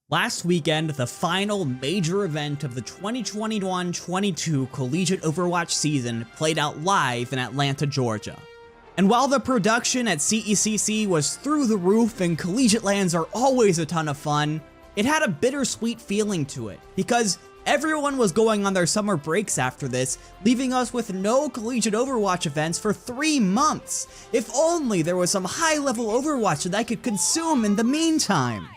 Last weekend, the final major event of the 2021-22 Collegiate Overwatch season played out live in Atlanta, Georgia. And while the production at CECC was through the roof and collegiate lands are always a ton of fun, it had a bittersweet feeling to it, because everyone was going on their summer breaks after this, leaving us with no Collegiate Overwatch events for 3 months. If only there was some high-level Overwatch that I could consume in the meantime.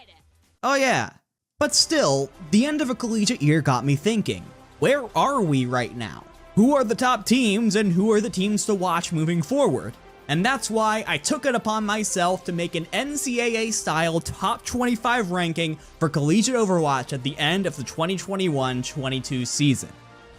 Oh yeah. But still, the end of a collegiate year got me thinking, where are we right now? Who are the top teams and who are the teams to watch moving forward? And that's why I took it upon myself to make an NCAA-style top 25 ranking for Collegiate Overwatch at the end of the 2021-22 season.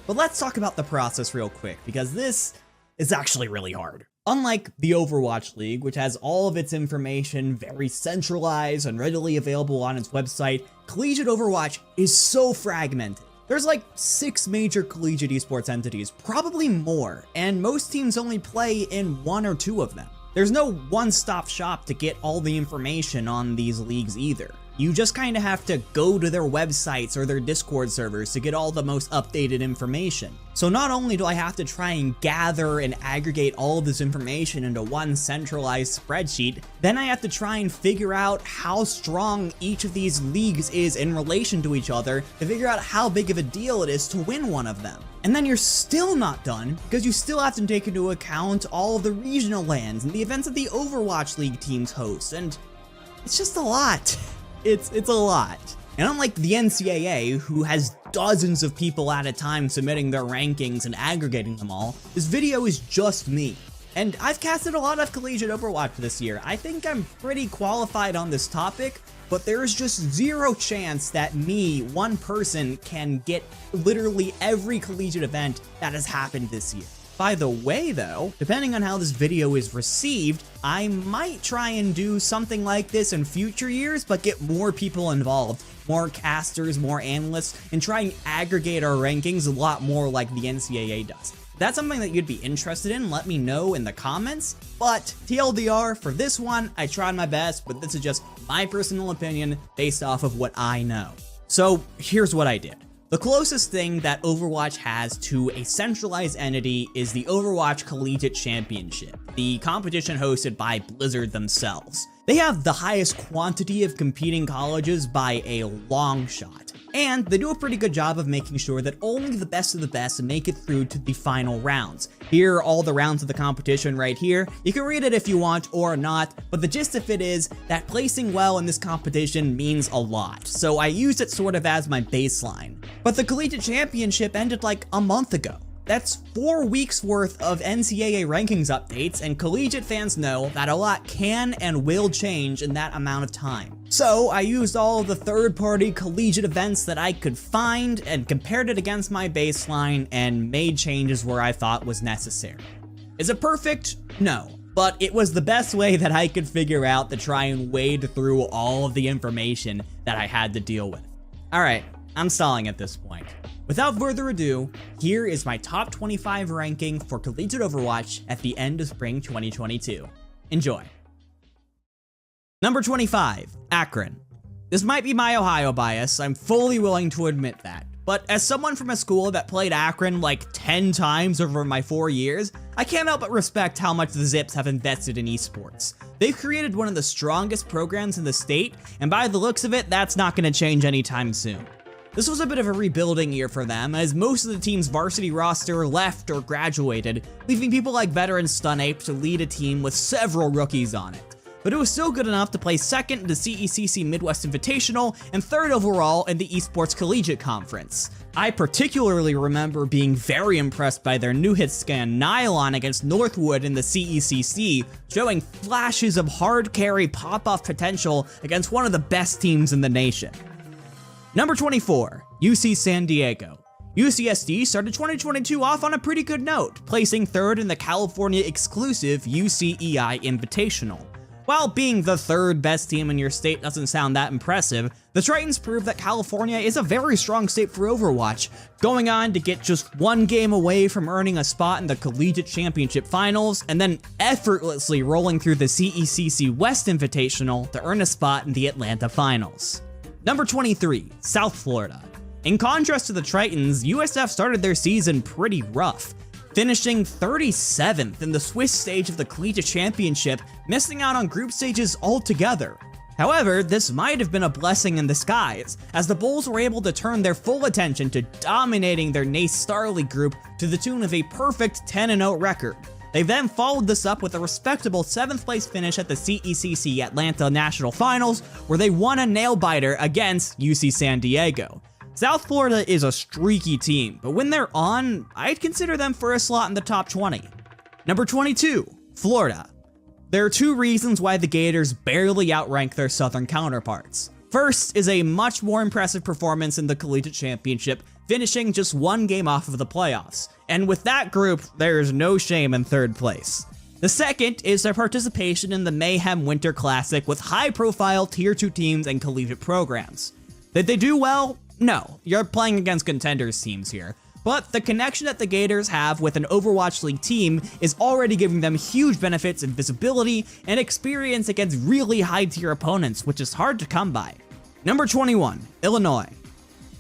But let's talk about the process real quick, because this is actually really hard. Unlike the Overwatch League, which has all of its information very centralized and readily available on its website, Collegiate Overwatch is so fragmented. There's like 6 major collegiate esports entities, probably more, and most teams only play in 1 or 2 of them. There's no one-stop shop to get all the information on these leagues either. You just kind of have to go to their websites or their Discord servers to get all the most updated information. So not only do I have to try and gather and aggregate all of this information into one centralized spreadsheet, then I have to try and figure out how strong each of these leagues is in relation to each other to figure out how big of a deal it is to win one of them. And then you're still not done, because you still have to take into account all of the regional lands and the events that the Overwatch League teams host, and it's just a lot. It's a lot. And unlike the NCAA, who has dozens of people at a time submitting their rankings and aggregating them all, this video is just me. And I've casted a lot of Collegiate Overwatch this year. I think I'm pretty qualified on this topic, but there is just zero chance that me, one person, can get literally every collegiate event that has happened this year. By the way though, depending on how this video is received, I might try and do something like this in future years, but get more people involved, more casters, more analysts, and try and aggregate our rankings a lot more like the NCAA does. If that's something that you'd be interested in, let me know in the comments, but TLDR, for this one, I tried my best, but this is just my personal opinion based off of what I know. So here's what I did. The closest thing that Overwatch has to a centralized entity is the Overwatch Collegiate Championship, the competition hosted by Blizzard themselves. They have the highest quantity of competing colleges by a long shot, and they do a pretty good job of making sure that only the best of the best make it through to the final rounds. Here are all the rounds of the competition right here. You can read it if you want or not, but the gist of it is that placing well in this competition means a lot, so I used it sort of as my baseline. But the Collegiate Championship ended like a month ago. That's 4 weeks worth of NCAA rankings updates, and collegiate fans know that a lot can and will change in that amount of time. So I used all of the third-party collegiate events that I could find and compared it against my baseline and made changes where I thought was necessary. Is it perfect? No. But it was the best way that I could figure out to try and wade through all of the information that I had to deal with. Alright, I'm stalling at this point. Without further ado, here is my top 25 ranking for Collegiate Overwatch at the end of spring 2022. Enjoy. Number 25, Akron. This might be my Ohio bias, I'm fully willing to admit that. But as someone from a school that played Akron like 10 times over my 4 years, I can't help but respect how much the Zips have invested in esports. They've created one of the strongest programs in the state, and by the looks of it, that's not going to change anytime soon. This was a bit of a rebuilding year for them, as most of the team's varsity roster left or graduated, leaving people like veteran Stunape to lead a team with several rookies on it. But it was still good enough to place second in the CECC Midwest Invitational and third overall in the Esports Collegiate Conference. I particularly remember being very impressed by their new hit scan Nylon against Northwood in the CECC, showing flashes of hard carry pop-off potential against one of the best teams in the nation. Number 24, UC San Diego. UCSD started 2022 off on a pretty good note, placing third in the California exclusive UCEI Invitational. While being the third best team in your state doesn't sound that impressive, the Tritons prove that California is a very strong state for Overwatch, going on to get just 1 game away from earning a spot in the Collegiate Championship Finals, and then effortlessly rolling through the CECC West Invitational to earn a spot in the Atlanta Finals. Number 23, South Florida. In contrast to the Tritons, USF started their season pretty rough, finishing 37th in the Swiss stage of the Collegiate Championship, missing out on group stages altogether. However, this might have been a blessing in disguise, as the Bulls were able to turn their full attention to dominating their NACE Star League group to the tune of a perfect 10-0 record. They then followed this up with a respectable 7th place finish at the CECC Atlanta National Finals, where they won a nail-biter against UC San Diego. South Florida is a streaky team, but when they're on, I'd consider them for a slot in the top 20. Number 22, Florida. There are two reasons why the Gators barely outrank their southern counterparts. First is a much more impressive performance in the Collegiate Championship, finishing just one game off of the playoffs. And with that group, there is no shame in third place. The second is their participation in the Mayhem Winter Classic with high-profile Tier 2 teams and collegiate programs. Did they do well? No, you're playing against contenders teams here. But the connection that the Gators have with an Overwatch League team is already giving them huge benefits in visibility and experience against really high-tier opponents, which is hard to come by. Number 21, Illinois.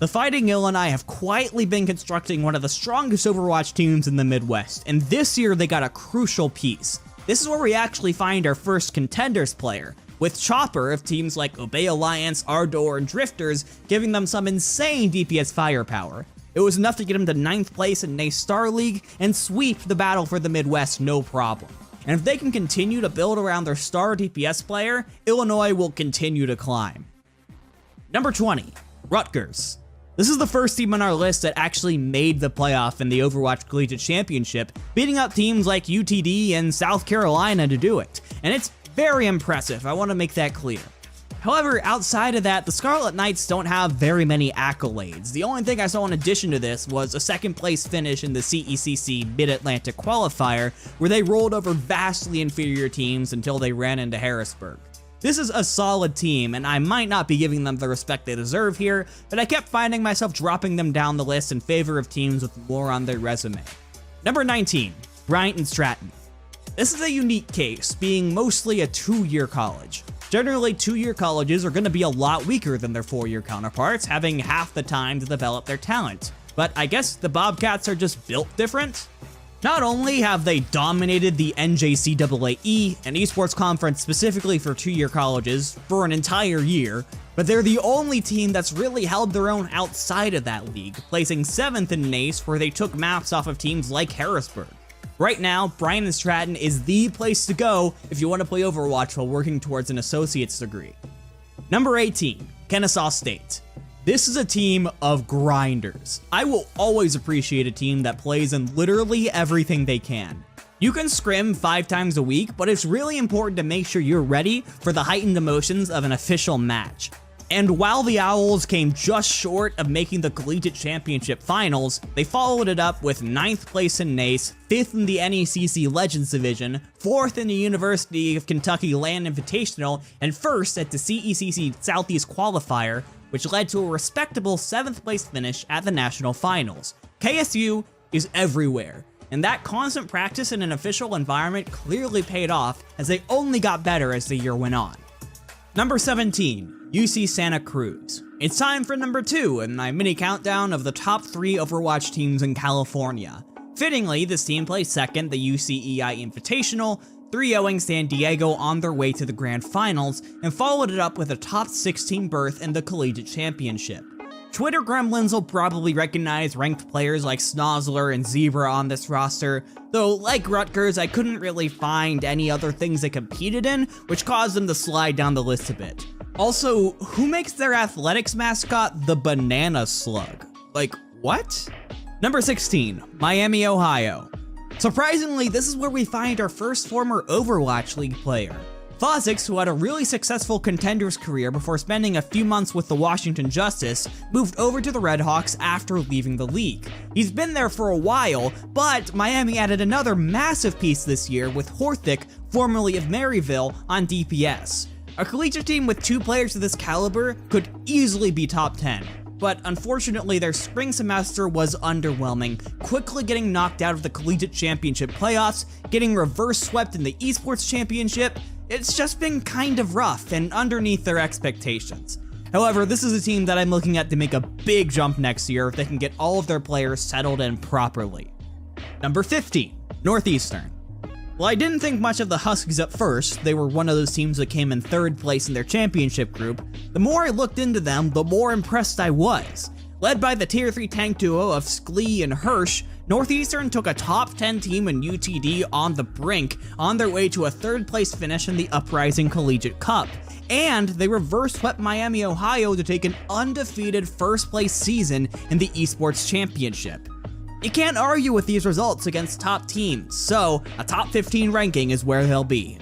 The Fighting Illini have quietly been constructing one of the strongest Overwatch teams in the Midwest, and this year they got a crucial piece. This is where we actually find our first contenders player, with Chopper of teams like Obey Alliance, Ardor, and Drifters giving them some insane DPS firepower. It was enough to get him to 9th place in NACE Star League and sweep the battle for the Midwest no problem. And if they can continue to build around their star DPS player, Illinois will continue to climb. Number 20, Rutgers. This is the first team on our list that actually made the playoff in the Overwatch Collegiate Championship, beating up teams like UTD and South Carolina to do it. And it's very impressive, I want to make that clear. However, outside of that, the Scarlet Knights don't have very many accolades. The only thing I saw in addition to this was a 2nd place finish in the CECC Mid-Atlantic qualifier, where they rolled over vastly inferior teams until they ran into Harrisburg. This is a solid team, and I might not be giving them the respect they deserve here, but I kept finding myself dropping them down the list in favor of teams with more on their resume. Number 19, Bryant and Stratton. This is a unique case, being mostly a 2-year college. Generally, 2-year colleges are going to be a lot weaker than their 4-year counterparts, having half the time to develop their talent. But I guess the Bobcats are just built different? Not only have they dominated the NJCAA, an esports conference specifically for 2-year colleges, for an entire year, but they're the only team that's really held their own outside of that league, placing 7th in NACE, where they took maps off of teams like Harrisburg. Right now, Bryant and Stratton is the place to go if you want to play Overwatch while working towards an associate's degree. Number 18, Kennesaw State. This is a team of grinders. I will always appreciate a team that plays in literally everything they can. You can scrim 5 times a week, but it's really important to make sure you're ready for the heightened emotions of an official match. And while the Owls came just short of making the Collegiate Championship Finals, they followed it up with 9th place in NACE, 5th in the NECC Legends Division, 4th in the University of Kentucky Land Invitational, and 1st at the CECC Southeast Qualifier, which led to a respectable 7th place finish at the National Finals. KSU is everywhere, and that constant practice in an official environment clearly paid off as they only got better as the year went on. Number 17, UC Santa Cruz. It's time for number 2 in my mini countdown of the top 3 Overwatch teams in California. Fittingly, this team placed 2nd the UCEI Invitational, 3-0ing San Diego on their way to the Grand Finals, and followed it up with a top 16 berth in the Collegiate Championship. Twitter gremlins will probably recognize ranked players like Snozzler and Zebra on this roster, though like Rutgers, I couldn't really find any other things they competed in, which caused them to slide down the list a bit. Also, who makes their athletics mascot the Banana Slug? Like, what? Number 16, Miami, Ohio. Surprisingly, this is where we find our first former Overwatch League player. Fozix, who had a really successful Contenders career before spending a few months with the Washington Justice, moved over to the Redhawks after leaving the league. He's been there for a while, but Miami added another massive piece this year with Horthick, formerly of Maryville, on DPS. A collegiate team with 2 players of this caliber could easily be top 10. But unfortunately their spring semester was underwhelming, quickly getting knocked out of the Collegiate Championship playoffs, getting reverse swept in the Esports Championship. It's just been kind of rough and underneath their expectations. However, this is a team that I'm looking at to make a big jump next year if they can get all of their players settled in properly. Number 15, Northeastern. Well, I didn't think much of the Huskies at first. They were one of those teams that came in 3rd place in their championship group. The more I looked into them, the more impressed I was. Led by the Tier 3 tank duo of Sklee and Hirsch, Northeastern took a top 10 team in UTD on the brink on their way to a 3rd place finish in the Uprising Collegiate Cup. And they reverse swept Miami, Ohio to take an undefeated 1st place season in the Esports Championship. You can't argue with these results against top teams, so a top 15 ranking is where they'll be.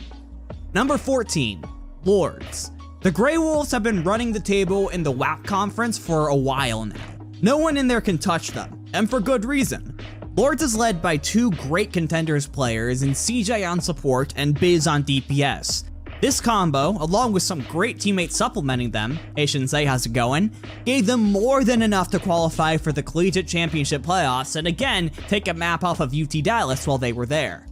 Number 14, Lords. The Grey Wolves have been running the table in the WAC conference for a while now. No one in there can touch them, and for good reason. Lords is led by 2 great Contenders players in CJ on support and Biz on DPS. This combo, along with some great teammates supplementing them, hey Shinsei, how's it going, gave them more than enough to qualify for the Collegiate Championship playoffs and again, take a map off of UT Dallas while they were there.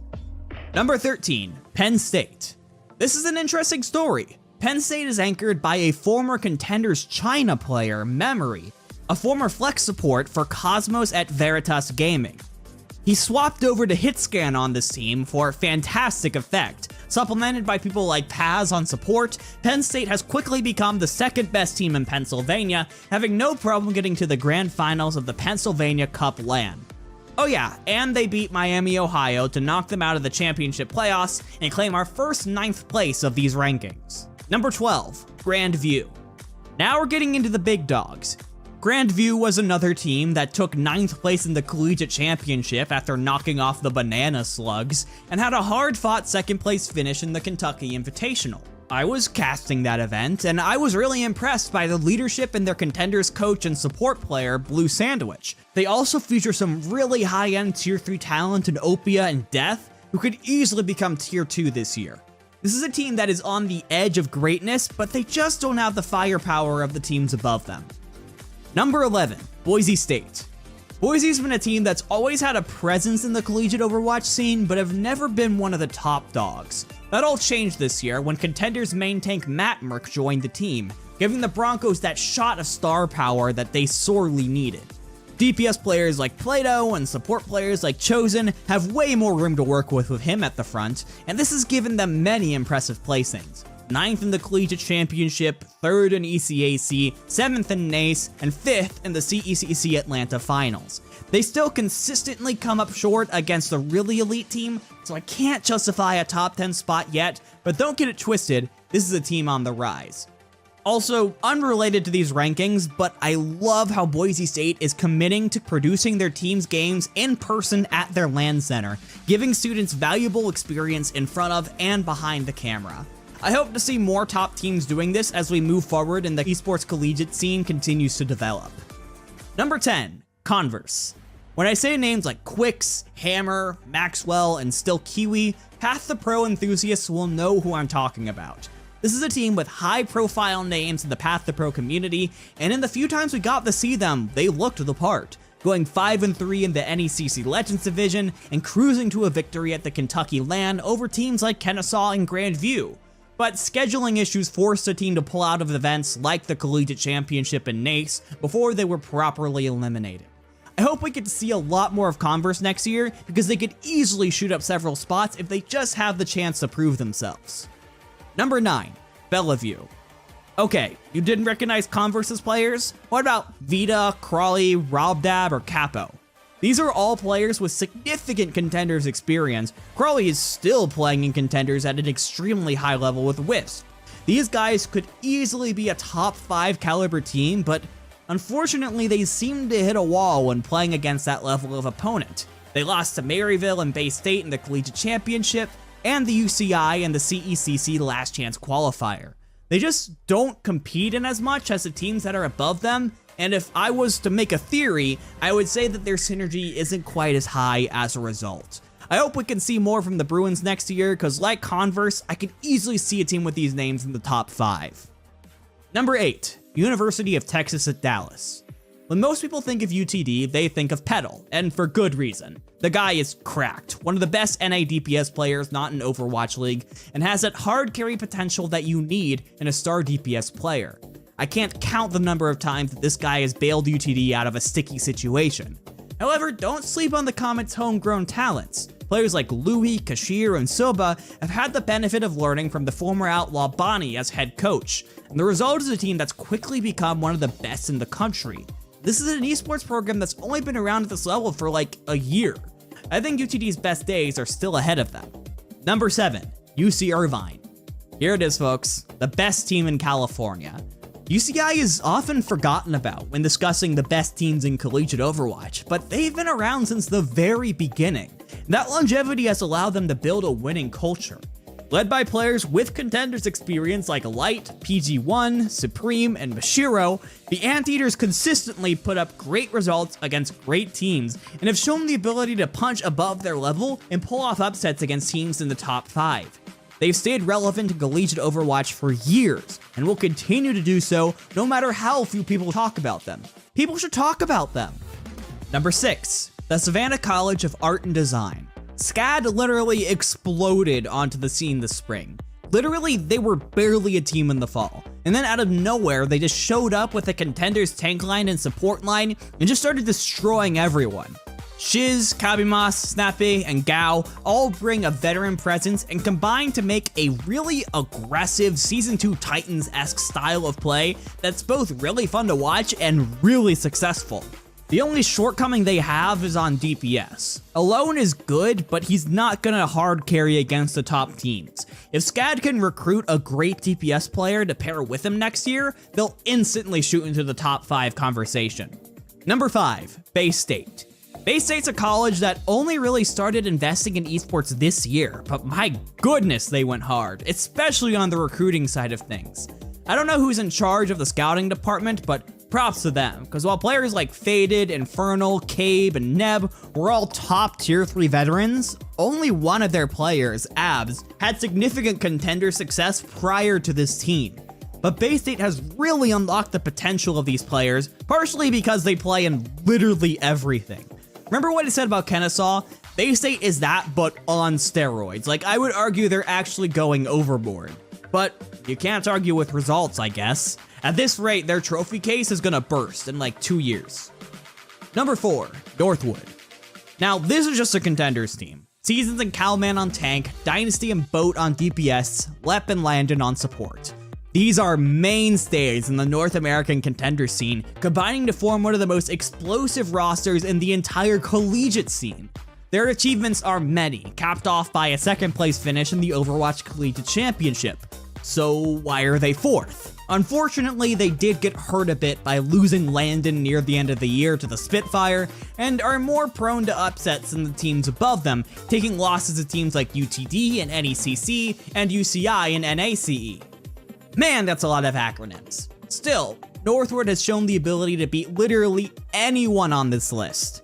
Number 13, Penn State. This is an interesting story. Penn State is anchored by a former Contenders China player, Memory, a former flex support for Cosmos at Veritas Gaming. He swapped over to Hitscan on this team for fantastic effect. Supplemented by people like Paz on support, Penn State has quickly become the 2nd best team in Pennsylvania, having no problem getting to the grand finals of the Pennsylvania Cup LAN. Oh yeah, and they beat Miami, Ohio to knock them out of the championship playoffs and claim our first 9th place of these rankings. Number 12, Grandview. Now we're getting into the big dogs. Grandview was another team that took 9th place in the Collegiate Championship after knocking off the Banana Slugs, and had a hard-fought 2nd place finish in the Kentucky Invitational. I was casting that event, and I was really impressed by the leadership in their Contenders coach and support player, Blue Sandwich. They also feature some really high-end Tier 3 talent in Opia and Death, who could easily become Tier 2 this year. This is a team that is on the edge of greatness, but they just don't have the firepower of the teams above them. Number 11, Boise State. Boise's been a team that's always had a presence in the collegiate Overwatch scene, but have never been one of the top dogs. That all changed this year when Contenders main tank Matt Merck joined the team, giving the Broncos that shot of star power that they sorely needed. DPS players like Plato and support players like Chosen have way more room to work with him at the front, and this has given them many impressive placings. 9th in the Collegiate Championship, 3rd in ECAC, 7th in NACE, and 5th in the CECC Atlanta Finals. They still consistently come up short against a really elite team, so I can't justify a top 10 spot yet, but don't get it twisted, this is a team on the rise. Also, unrelated to these rankings, but I love how Boise State is committing to producing their team's games in person at their LAN center, giving students valuable experience in front of and behind the camera. I hope to see more top teams doing this as we move forward and the esports collegiate scene continues to develop. Number 10, Converse. When I say names like Quix, Hammer, Maxwell, and still Kiwi, half the pro enthusiasts will know who I'm talking about. This is a team with high-profile names in the Path to Pro community, and in the few times we got to see them, they looked the part, going 5-3 in the NECC Legends Division and cruising to a victory at the Kentucky LAN over teams like Kennesaw and Grandview. But scheduling issues forced the team to pull out of events like the Collegiate Championship and NACE before they were properly eliminated. I hope we get to see a lot more of Converse next year because they could easily shoot up several spots if they just have the chance to prove themselves. Number 9, Bellevue. Okay, you didn't recognize Converse's players? What about Vita, Crawley, Robdab, or Capo? These are all players with significant Contenders experience. Crawley is still playing in Contenders at an extremely high level with Wisp. These guys could easily be a top 5 caliber team, but unfortunately they seem to hit a wall when playing against that level of opponent. They lost to Maryville and Bay State in the Collegiate Championship, and the UCI and the CECC Last Chance Qualifier. They just don't compete in as much as the teams that are above them, and if I was to make a theory, I would say that their synergy isn't quite as high as a result. I hope we can see more from the Bruins next year, because like Converse, I could easily see a team with these names in the top 5. Number 8, University of Texas at Dallas. When most people think of UTD, they think of Petal, and for good reason. The guy is cracked, one of the best NA DPS players not in Overwatch League, and has that hard carry potential that you need in a star DPS player. I can't count the number of times that this guy has bailed UTD out of a sticky situation. However, don't sleep on the Comet's homegrown talents. Players like Louis, Kashir, and Soba have had the benefit of learning from the former outlaw Bonnie as head coach, and the result is a team that's quickly become one of the best in the country. This is an esports program that's only been around at this level for like a year. I think UTD's best days are still ahead of them. Number 7, UC Irvine. Here it is, folks, the best team in California. UCI is often forgotten about when discussing the best teams in collegiate Overwatch, but they've been around since the very beginning. That longevity has allowed them to build a winning culture. Led by players with contenders experience like Light, PG1, Supreme, and Mashiro, the Anteaters consistently put up great results against great teams and have shown the ability to punch above their level and pull off upsets against teams in the top 5. They've stayed relevant in collegiate Overwatch for years, and will continue to do so no matter how few people talk about them. People should talk about them. Number 6, the Savannah College of Art and Design. SCAD literally exploded onto the scene this spring. Literally, they were barely a team in the fall, and then out of nowhere, they just showed up with a contender's tank line and support line and just started destroying everyone. Shiz, Kabimas, Snappy, and Gao all bring a veteran presence and combine to make a really aggressive Season 2 Titans-esque style of play that's both really fun to watch and really successful. The only shortcoming they have is on DPS. Alone is good, but he's not gonna hard carry against the top teams. If SCAD can recruit a great DPS player to pair with him next year, they'll instantly shoot into the top 5 conversation. Number 5, Bay State. Bay State's a college that only really started investing in esports this year, but my goodness, they went hard, especially on the recruiting side of things. I don't know who's in charge of the scouting department, but props to them, because while players like Faded, Infernal, Cabe, and Neb were all top tier 3 veterans, only one of their players, Abs, had significant contender success prior to this team. But Bay State has really unlocked the potential of these players, partially because they play in literally everything. Remember what I said about Kennesaw? Bay State is that, but on steroids. Like, I would argue they're actually going overboard. But you can't argue with results, I guess. At this rate, their trophy case is gonna burst in like 2 years. Number 4, Northwood. Now, this is just a contenders team. Seasons and Calman on tank, Dynasty and Boat on DPS, Lep and Landon on support. These are mainstays in the North American contender scene, combining to form one of the most explosive rosters in the entire collegiate scene. Their achievements are many, capped off by a 2nd place finish in the Overwatch Collegiate Championship. So why are they 4th? Unfortunately, they did get hurt a bit by losing Landon near the end of the year to the Spitfire, and are more prone to upsets than the teams above them, taking losses to teams like UTD and NECC, and UCI and NACE. Man, that's a lot of acronyms. Still, Northwood has shown the ability to beat literally anyone on this list.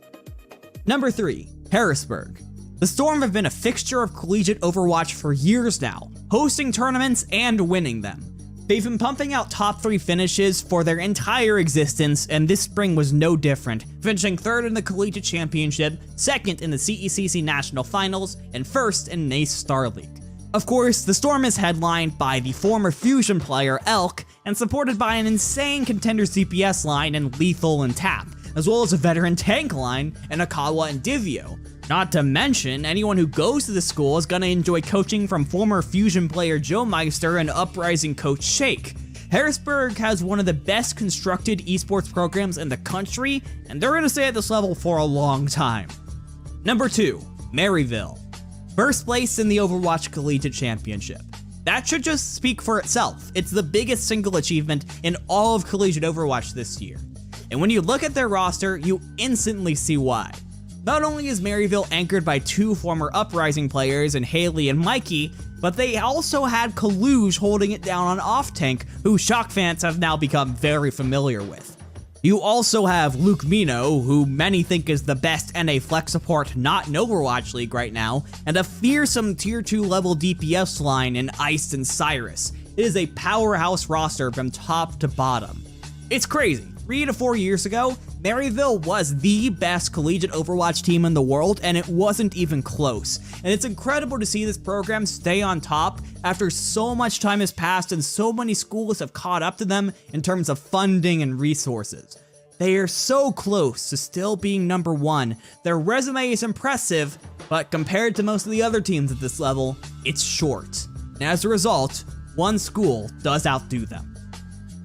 Number 3, Harrisburg. The Storm have been a fixture of collegiate Overwatch for years now, hosting tournaments and winning them. They've been pumping out top 3 finishes for their entire existence, and this spring was no different, finishing 3rd in the Collegiate Championship, 2nd in the CECC National Finals, and 1st in NACE Star League. Of course, the Storm is headlined by the former Fusion player Elk, and supported by an insane contender CPS line in Lethal and Tap, as well as a veteran tank line in Akawa and Divio. Not to mention, anyone who goes to the school is gonna enjoy coaching from former Fusion player Joe Meister and Uprising coach Shake. Harrisburg has one of the best constructed esports programs in the country, and they're gonna stay at this level for a long time. Number 2, Maryville. 1st place in the Overwatch Collegiate Championship. That should just speak for itself. It's the biggest single achievement in all of collegiate Overwatch this year. And when you look at their roster, you instantly see why. Not only is Maryville anchored by 2 former Uprising players in Haley and Mikey, but they also had Kaluge holding it down on off-tank, who Shock fans have now become very familiar with. You also have Luke Mino, who many think is the best NA flex support not in Overwatch League right now, and a fearsome tier 2 level DPS line in Ice and Cyrus. It is a powerhouse roster from top to bottom. It's crazy. 3 to 4 years ago, Maryville was the best collegiate Overwatch team in the world, and it wasn't even close. And it's incredible to see this program stay on top after so much time has passed and so many schools have caught up to them in terms of funding and resources. They are so close to still being number 1. Their resume is impressive, but compared to most of the other teams at this level, it's short. And as a result, one school does outdo them.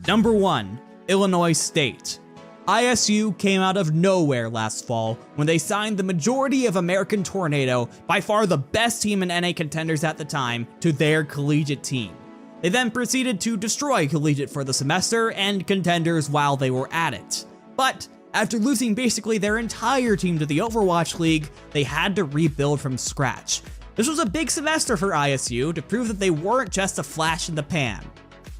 Number 1, Illinois State. ISU came out of nowhere last fall when they signed the majority of American Tornado, by far the best team in NA contenders at the time, to their collegiate team. They then proceeded to destroy collegiate for the semester and contenders while they were at it. But after losing basically their entire team to the Overwatch League, they had to rebuild from scratch. This was a big semester for ISU to prove that they weren't just a flash in the pan.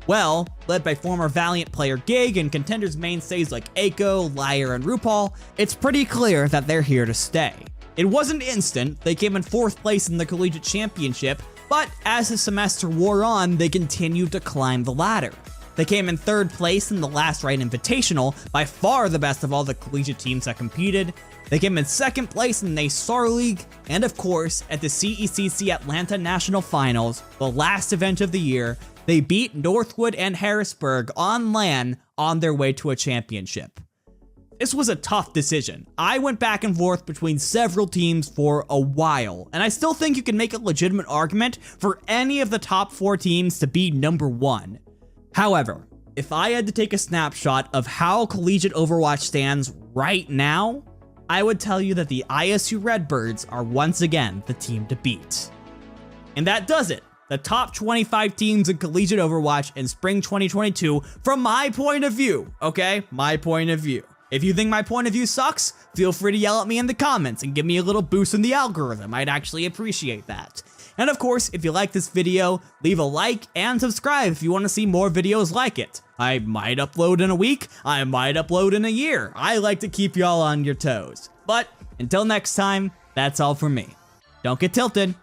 Well, led by former Valiant player Gig and contenders mainstays like Aiko, Liar, and RuPaul, it's pretty clear that they're here to stay. It wasn't instant, they came in 4th place in the collegiate championship, but as the semester wore on, they continued to climb the ladder. They came in 3rd place in the Last Right Invitational, by far the best of all the collegiate teams that competed. They came in 2nd place in the Star League, and of course, at the CECC Atlanta National Finals, the last event of the year, they beat Northwood and Harrisburg on LAN on their way to a championship. This was a tough decision. I went back and forth between several teams for a while, and I still think you can make a legitimate argument for any of the top 4 teams to be number 1. However, if I had to take a snapshot of how collegiate Overwatch stands right now, I would tell you that the ISU Redbirds are once again the team to beat. And that does it. The top 25 teams in collegiate Overwatch in spring 2022 from my point of view, okay? My point of view. If you think my point of view sucks, feel free to yell at me in the comments and give me a little boost in the algorithm. I'd actually appreciate that. And of course, if you like this video, leave a like and subscribe if you want to see more videos like it. I might upload in a week, I might upload in a year. I like to keep y'all on your toes. But until next time, that's all from me. Don't get tilted.